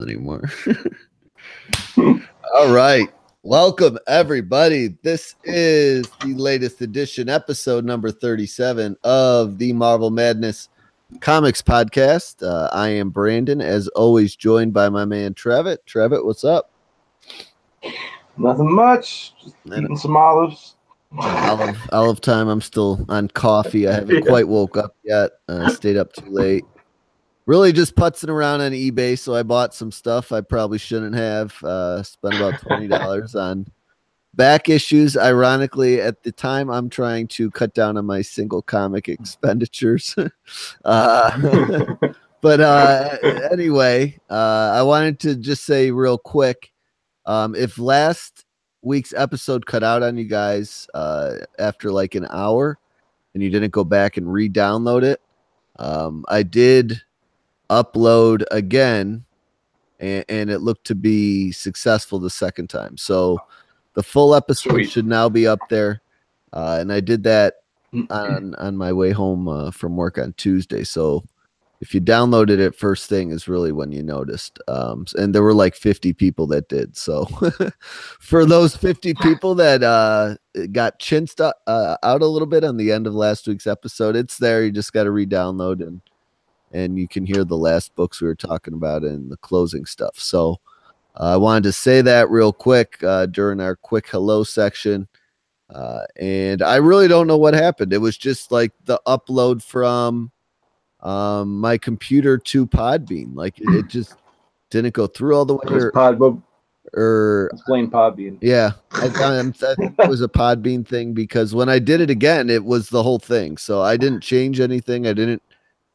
Anymore. All right. Welcome, everybody. This is the latest edition, episode number 37 of the Marvel Madness Comics Podcast. I am Brandon, as always, joined by my man, Trevitt. Trevitt, what's up? Nothing much. Just eating some olives. Olive time. I'm still on coffee. I haven't quite woke up yet. Stayed up too late. Really just putzing around on eBay, so I bought some stuff I probably shouldn't have. Spent about $20 on back issues. Ironically, at the time, I'm trying to cut down on my single comic expenditures. But anyway, I wanted to just say real quick, if last week's episode cut out on you guys after like an hour and you didn't go back and re-download it, I did upload again, and it looked to be successful the second time. So the full episode should now be up there, and I did that on my way home from work on Tuesday. So if you downloaded it first thing is really when you noticed, and there were like 50 people that did. So for those 50 people that got chinched out a little bit on the end of last week's episode, it's there. You just got to re-download and you can hear the last books we were talking about and the closing stuff. So I wanted to say that real quick during our quick hello section. And I really don't know what happened. It was just like the upload from my computer to Podbean. Like it just didn't go through all the way. Explain Podbean. Yeah, I think it was a Podbean thing, because when I did it again, it was the whole thing. So I didn't change anything. I didn't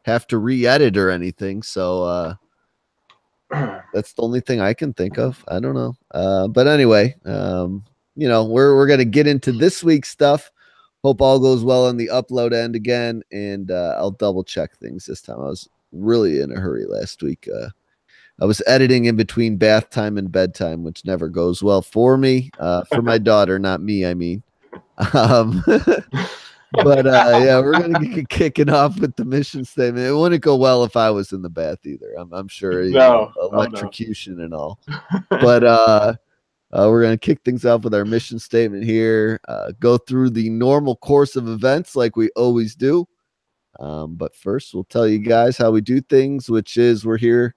have to re-edit or anything, so that's the only thing I can think of. I don't know, but anyway, we're gonna get into this week's stuff. Hope all goes well on the upload end again, and I'll double check things this time. I was really in a hurry last week. I was editing in between bath time and bedtime, which never goes well for me, for my daughter, not me, I mean. But yeah, we're gonna get kicking off with the mission statement. It wouldn't go well if I was in the bath either. I'm sure. Electrocution and all. But we're gonna kick things off with our mission statement here. Go through the normal course of events like we always do. But first, we'll tell you guys how we do things, which is we're here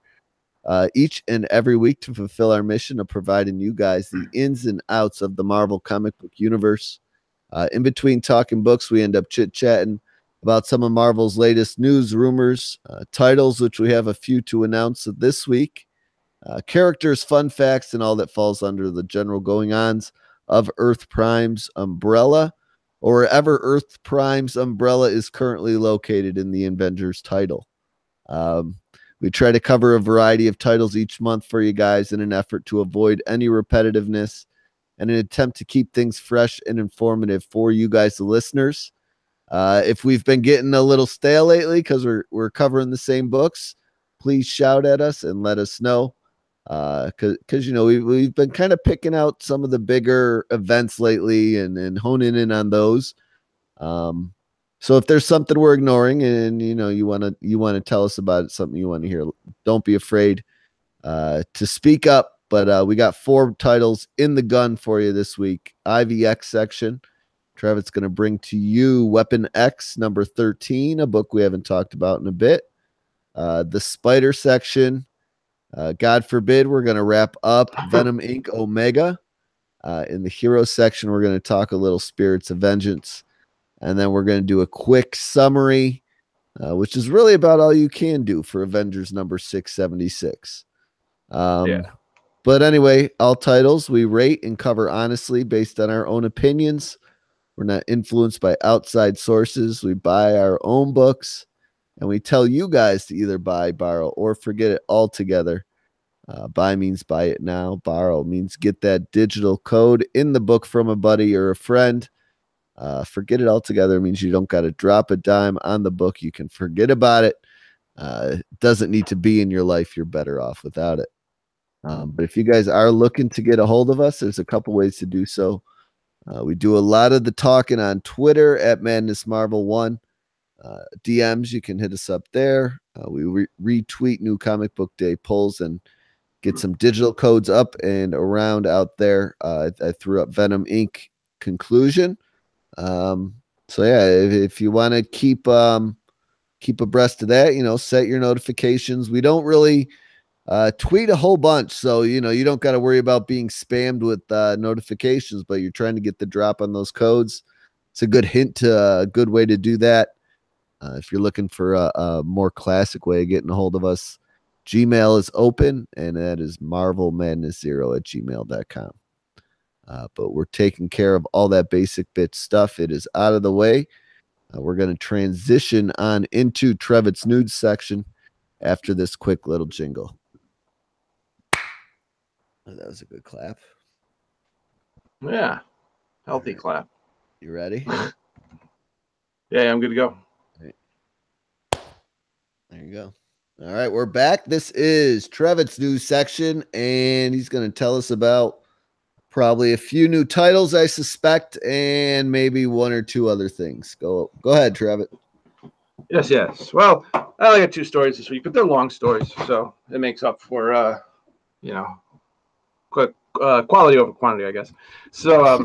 each and every week to fulfill our mission of providing you guys the ins and outs of the Marvel comic book universe. In between talking books, we end up chit-chatting about some of Marvel's latest news, rumors, titles, which we have a few to announce this week, characters, fun facts, and all that falls under the general going-ons of Earth Prime's umbrella, or wherever Earth Prime's umbrella is currently located in the Avengers title. We try to cover a variety of titles each month for you guys in an effort to avoid any repetitiveness, and an attempt to keep things fresh and informative for you guys, the listeners. If we've been getting a little stale lately because we're covering the same books, please shout at us and let us know. Because we've been kind of picking out some of the bigger events lately and honing in on those. So if there's something we're ignoring and you want to tell us about it, something you want to hear, don't be afraid to speak up. But we got 4 titles in the gun for you this week. IVX section. Trevor's going to bring to you Weapon X number 13, a book we haven't talked about in a bit. The Spider section. God forbid we're going to wrap up Venom Inc. Omega. In the Hero section, we're going to talk a little Spirits of Vengeance. And then we're going to do a quick summary, which is really about all you can do for Avengers number 676. But anyway, all titles we rate and cover honestly based on our own opinions. We're not influenced by outside sources. We buy our own books, and we tell you guys to either buy, borrow, or forget it altogether. Buy means buy it now. Borrow means get that digital code in the book from a buddy or a friend. Forget it altogether means you don't got to drop a dime on the book. You can forget about it. It doesn't need to be in your life. You're better off without it. But if you guys are looking to get a hold of us, there's a couple ways to do so. We do a lot of the talking on Twitter at Madness Marvel 1. DMs, you can hit us up there. We retweet new comic book day polls and get some digital codes up and around out there. I threw up Venom Inc. conclusion. So yeah, if you want to keep abreast of that, set your notifications. We don't really tweet a whole bunch, so you don't got to worry about being spammed with notifications, but you're trying to get the drop on those codes. It's a good hint to a good way to do that. If you're looking for a more classic way of getting a hold of us, Gmail is open, and that is marvelmadness0@gmail.com. But we're taking care of all that basic bit stuff. It is out of the way. We're going to transition on into Trevitt's news section after this quick little jingle. Oh, that was a good clap. Yeah. Healthy clap. You ready? Yeah, I'm good to go. Right. There you go. All right, we're back. This is Trevitt's news section, and he's going to tell us about probably a few new titles, I suspect, and maybe one or two other things. Go ahead, Trevitt. Yes. Well, I only got 2 stories this week, but they're long stories, so it makes up for, quality over quantity, I guess. So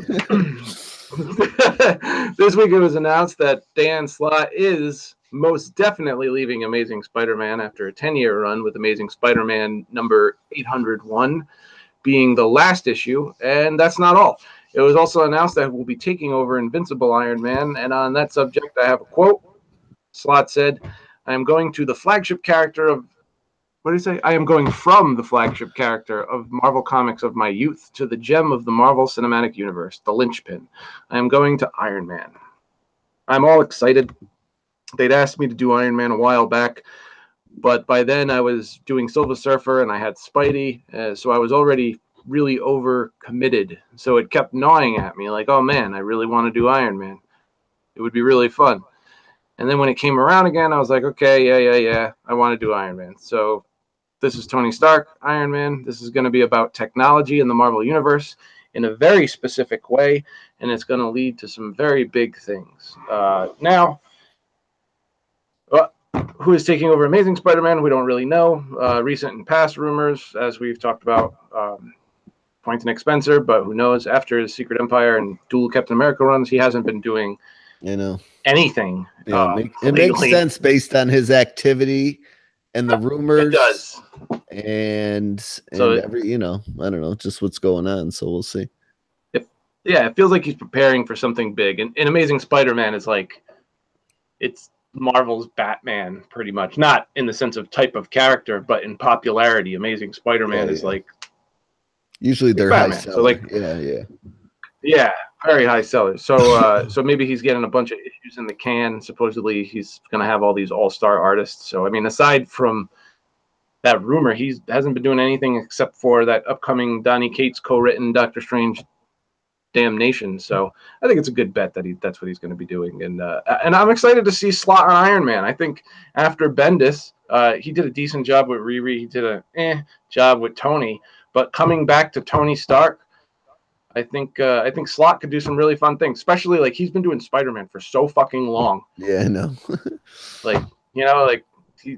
this week it was announced that Dan Slott is most definitely leaving Amazing Spider-Man after a 10-year run, with Amazing Spider-Man number 801 being the last issue, and that's not all. It was also announced that we'll be taking over Invincible Iron Man, and on that subject, I have a quote. Slott said, "I am going to the flagship character of..." What did he say? "I am going from the flagship character of Marvel Comics of my youth to the gem of the Marvel Cinematic Universe, the linchpin. I am going to Iron Man. I'm all excited. They'd asked me to do Iron Man a while back, but by then I was doing Silver Surfer and I had Spidey, so I was already really over-committed. So it kept gnawing at me like, oh man, I really want to do Iron Man. It would be really fun." And then when it came around again, I was like, okay, yeah, I want to do Iron Man. So this is Tony Stark, Iron Man. This is going to be about technology in the Marvel Universe in a very specific way, and it's going to lead to some very big things. Now, who is taking over Amazing Spider-Man? We don't really know. Recent and past rumors, as we've talked about, point to Nick Spencer, but who knows? After his Secret Empire and dual Captain America runs, he hasn't been doing anything. Yeah, it makes sense based on his activity and the rumors. It does. And so I don't know, just what's going on. So we'll see. It feels like he's preparing for something big. And Amazing Spider-Man is like, it's Marvel's Batman, pretty much. Not in the sense of type of character, but in popularity. Amazing Spider-Man is like, usually they're Batman. high seller. So like, yeah, very high sellers. So so maybe he's getting a bunch of issues in the can. Supposedly he's going to have all these all-star artists. So I mean, aside from that rumor, he hasn't been doing anything except for that upcoming Donny Cates co-written Doctor Strange Damnation. So I think it's a good bet that that's what he's going to be doing. And I'm excited to see Slott on Iron Man. I think after Bendis, he did a decent job with Riri. He did a job with Tony. But coming back to Tony Stark, I think Slott could do some really fun things. Especially like he's been doing Spider-Man for so fucking long. Yeah, I know.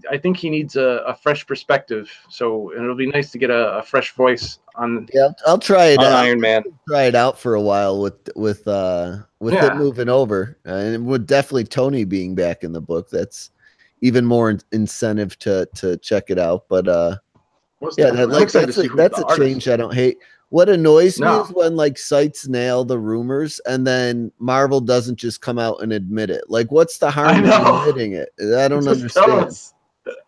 I think he needs a fresh perspective. So it'll be nice to get a fresh voice on. Yeah, I'll try it out. Iron Man. Try it out for a while with it moving over, and with definitely Tony being back in the book. That's even more incentive to check it out. But that's a change I don't hate. What annoys me is when like sites nail the rumors and then Marvel doesn't just come out and admit it. Like, what's the harm in admitting it? I don't understand.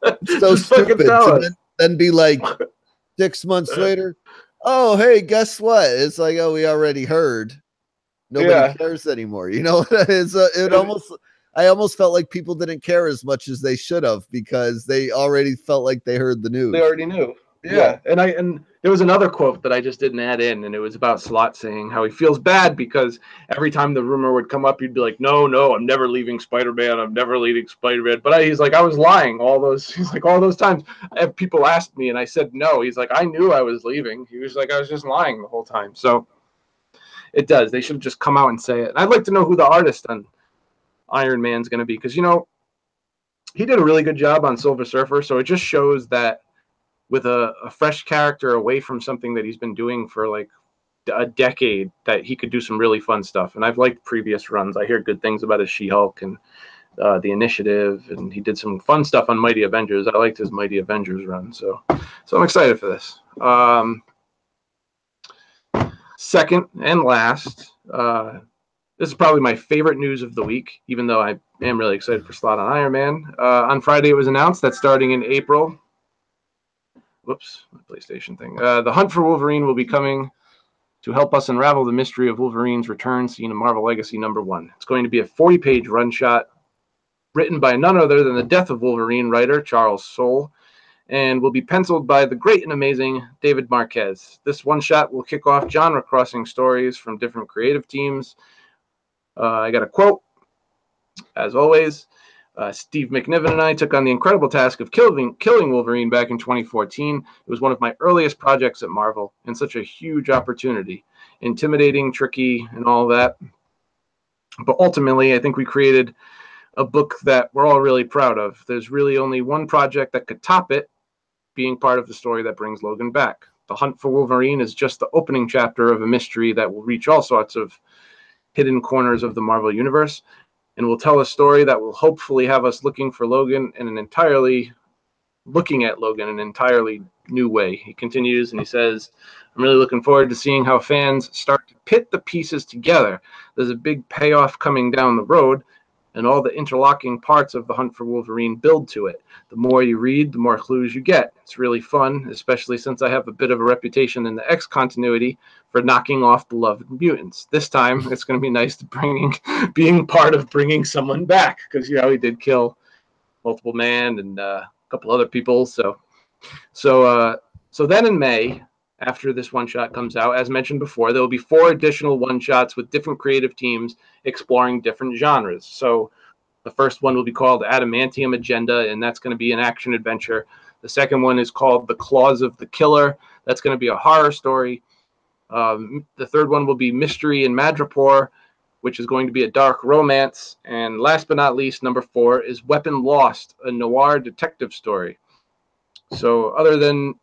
It's so stupid to then be like 6 months later, oh, hey, guess what? It's like, oh, we already heard. Nobody cares anymore. You know, I almost felt like people didn't care as much as they should have because they already felt like they heard the news. They already knew. Yeah. And there was another quote that I just didn't add in, and it was about Slott saying how he feels bad because every time the rumor would come up, he'd be like, no, I'm never leaving Spider-Man. I'm never leaving Spider-Man. But he's like, I was lying all those times. People asked me, and I said no. He's like, I knew I was leaving. He was like, I was just lying the whole time. So it does. They should just come out and say it. And I'd like to know who the artist on Iron Man's going to be because, he did a really good job on Silver Surfer. So it just shows that with a fresh character away from something that he's been doing for like a decade, that he could do some really fun stuff. And I've liked previous runs. I hear good things about his She-Hulk and the Initiative, and he did some fun stuff on Mighty Avengers. I liked his Mighty Avengers run, so I'm excited for this. Second and last, this is probably my favorite news of the week, even though I am really excited for Slott on Iron Man. On Friday, it was announced that starting in April, whoops, my PlayStation thing, The Hunt for Wolverine will be coming to help us unravel the mystery of Wolverine's return, seen in Marvel Legacy #1. It's going to be a 40-page run-shot written by none other than the Death of Wolverine writer, Charles Soule, and will be penciled by the great and amazing David Marquez. This one-shot will kick off genre-crossing stories from different creative teams. I got a quote, as always. Steve McNiven and I took on the incredible task of killing Wolverine back in 2014. It was one of my earliest projects at Marvel, and such a huge opportunity. Intimidating, tricky, and all that. But ultimately, I think we created a book that we're all really proud of. There's really only one project that could top it, being part of the story that brings Logan back. The Hunt for Wolverine is just the opening chapter of a mystery that will reach all sorts of hidden corners of the Marvel Universe, and will tell a story that will hopefully have us looking at Logan in an entirely new way. He continues and he says, I'm really looking forward to seeing how fans start to pit the pieces together. There's a big payoff coming down the road, and all the interlocking parts of The Hunt for Wolverine build to it. The more you read, the more clues you get. It's really fun, especially since I have a bit of a reputation in the X continuity for knocking off beloved mutants. This time, it's going to be nice to being part of bringing someone back, because, you know, he did kill Multiple Man and a couple other people. So then in May, after this one-shot comes out, as mentioned before, there will be 4 additional one-shots with different creative teams exploring different genres. So the first one will be called Adamantium Agenda, and that's going to be an action-adventure. The second one is called The Claws of the Killer. That's going to be a horror story. The third one will be Mystery in Madripoor, which is going to be a dark romance. And last but not least, number 4 is Weapon Lost, a noir detective story. So other than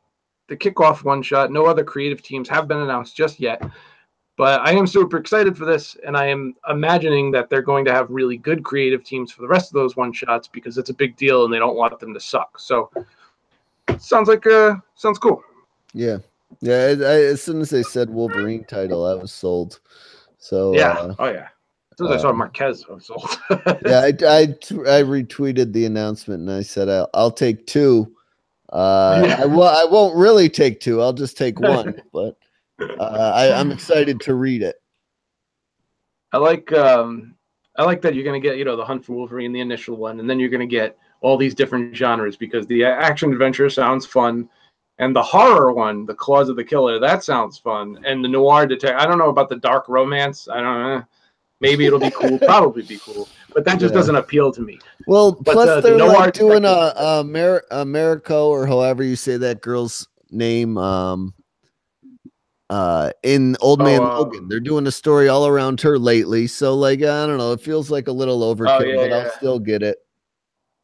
the kickoff one-shot, no other creative teams have been announced just yet. But I am super excited for this, and I am imagining that they're going to have really good creative teams for the rest of those one-shots, because it's a big deal and they don't want them to suck. So sounds cool. Yeah. As soon as they said Wolverine title, I was sold. So yeah, yeah. As soon as I saw Marquez, I was sold. Yeah, I retweeted the announcement and I said I'll take 2. I won't really take 2. I'll just take 1. But I'm excited to read it. I like that you're going to get, you know, The Hunt for Wolverine, the initial one, and then you're going to get all these different genres, because the action adventure sounds fun, and the horror one, The Claws of the Killer, that sounds fun, and the noir detective. I don't know about the dark romance. I don't know. Maybe it'll be cool. Probably be cool, but that just doesn't appeal to me. Well, but, plus they're like doing a Mariko, or however you say that girl's name, in Old Man Logan. They're doing a story all around her lately, so like I don't know, it feels like a little overkill, but I'll still get it.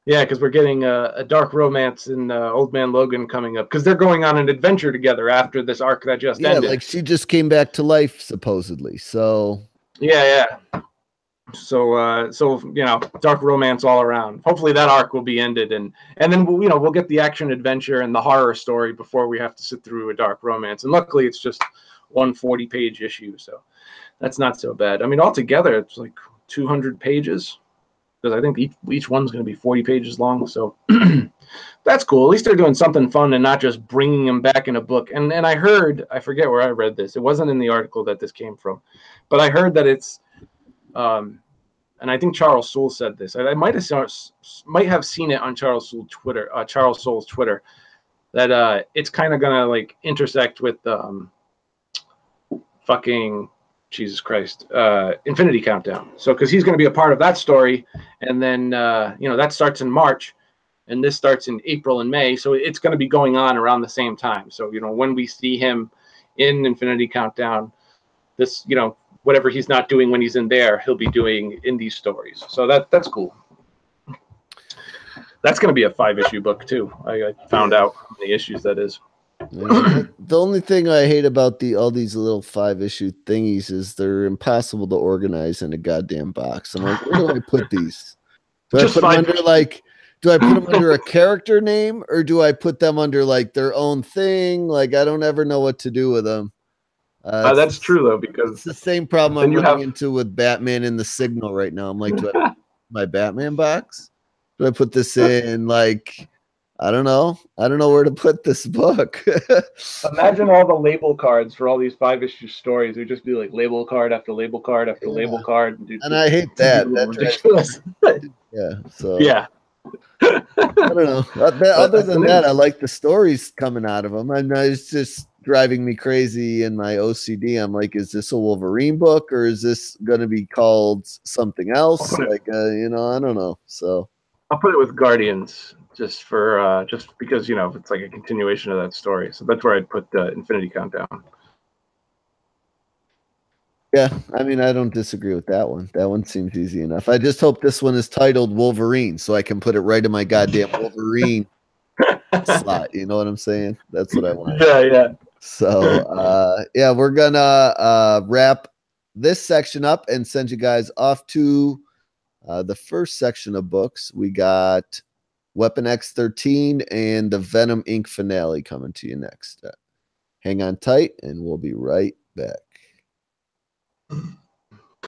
Yeah, because we're getting a dark romance in Old Man Logan coming up, because they're going on an adventure together after this arc that just ended. Yeah, like she just came back to life supposedly. So yeah. So you know, dark romance all around. Hopefully that arc will be ended, and then we'll get the action adventure and the horror story before we have to sit through a dark romance. And luckily, it's just 1 40-page issue, so that's not so bad. I mean, altogether, it's like 200 pages, because I think each one's going to be 40 pages long. So that's cool. At least they're doing something fun and not just bringing them back in a book. And I heard, I forget where I read this. It wasn't in the article that this came from, but I heard that it's. And I think Charles Soule said this. I might have seen it on Charles Soule's Twitter, that it's kind of gonna like intersect with fucking Jesus Christ, Infinity Countdown. So because he's gonna be a part of that story, and then that starts in March, and this starts in April and May. So it's gonna be going on around the same time. So when we see him in Infinity Countdown, this whatever he's not doing when he's in there, he'll be doing in these stories. So that's cool. That's going to be a 5-issue book too. I found out how many issues that is. The only thing I hate about all these little 5-issue thingies is they're impossible to organize in a goddamn box. I'm like, where do I put these? Do I put them under do I put them under a character name, or do I put them under like their own thing? Like, I don't ever know what to do with them. That's true though, because it's the same problem I'm running into with Batman and the Signal right now. I'm like, do I put my Batman box? Do I put this in like, I don't know where to put this book. Imagine all the label cards for all these 5-issue stories. It would just be like label card after label card after label card. And I hate that. That's ridiculous. Yeah. So yeah. I don't know. Other than that, I like the stories coming out of them. And it's just driving me crazy in my OCD. I'm like, is this a Wolverine book, or is this going to be called something else? Like, I don't know. So I'll put it with Guardians just for just because it's like a continuation of that story. So that's where I'd put the Infinity Countdown. Yeah, I mean, I don't disagree with that one. That one seems easy enough. I just hope this one is titled Wolverine, so I can put it right in my goddamn Wolverine slot. You know what I'm saying? That's what I want. Yeah. So, yeah, we're gonna wrap this section up and send you guys off to the first section of books. We got Weapon X13 and the Venom Inc. finale coming to you next. Hang on tight, and we'll be right back.